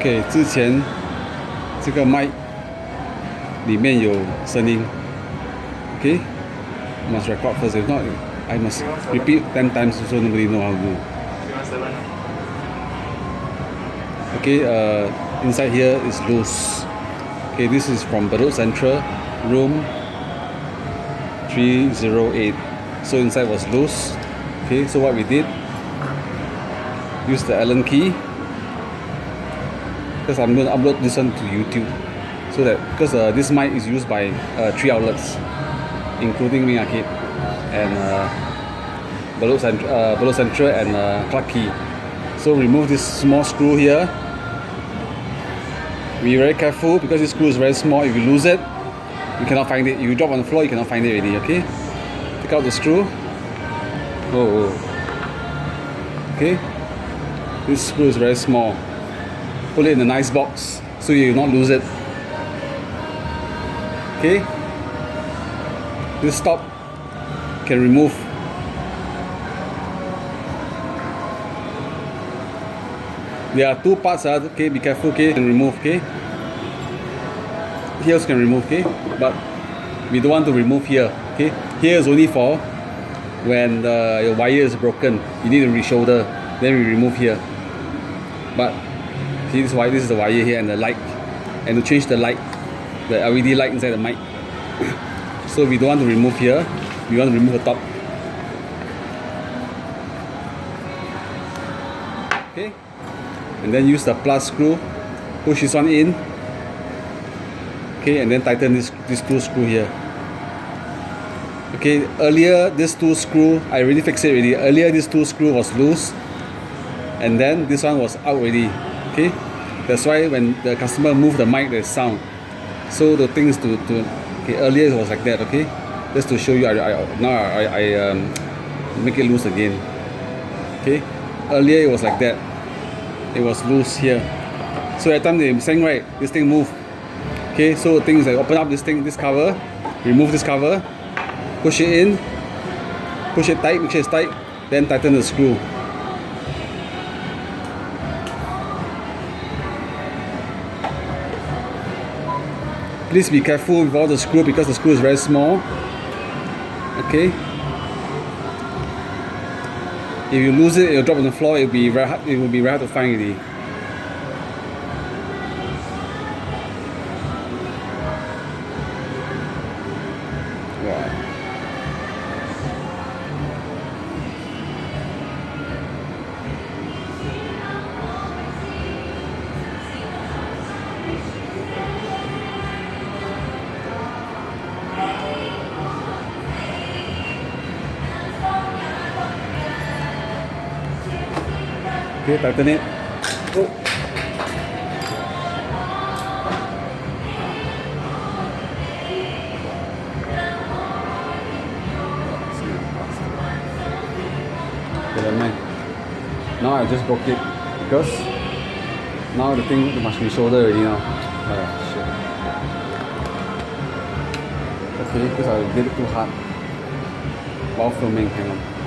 OK， 之前这个麦里面有声音。OK， must record first. If not, I must repeat 10 times so nobody know how to do. Okay, inside here is loose. Okay, this is from Bedok Central, room 308. So inside was loose. Okay, so what we did, use the Allen key, because I'm going to upload this one to YouTube. So that, because this mic is used by 3 outlets, including Wing Arcade and Bedok Central and Clarke Quay. So remove this small screw here. Be very careful because this screw is very small. If you lose it, you cannot find it. If you drop on the floor, you cannot find it already. Okay, take out the screw. Oh. Okay, this screw is very small. Put it in a nice box so you will not lose it. Okay, this stop can remove. There are 2 parts, okay, be careful, okay, can remove, okay. Here can remove, okay, but we don't want to remove here, okay. Here is only for when your wire is broken, you need to re-solder, then we remove here. But see, this is the wire here and the light, and to change the light, the LED light inside the mic. So we don't want to remove here, we want to remove the top. Okay, and then use the plus screw, push this one in. Okay, and then tighten this 2 screw here. Okay, earlier this 2 screw, I already fixed it already. Earlier this 2 screw was loose, and then this one was out already. Okay, that's why when the customer move the mic, there's sound. So the thing is to okay, earlier it was like that. Okay, just to show you, now I make it loose again. Okay, earlier it was like that. It was loose here. So every time they sing, right, this thing move. Okay, so the thing is like open up this thing, this cover, remove this cover, push it in, push it tight, make sure it's tight, then tighten the screw. Please be careful with all the screw because the screw is very small. Okay. If you lose it, it'll drop on the floor. It will be very hard to find it. Wow. Okay, tighten it. Oh. Okay, man. Now I just broke it because now the thing must be shoulder already now. Shit. Okay, because I did it too hard while filming. Hang on.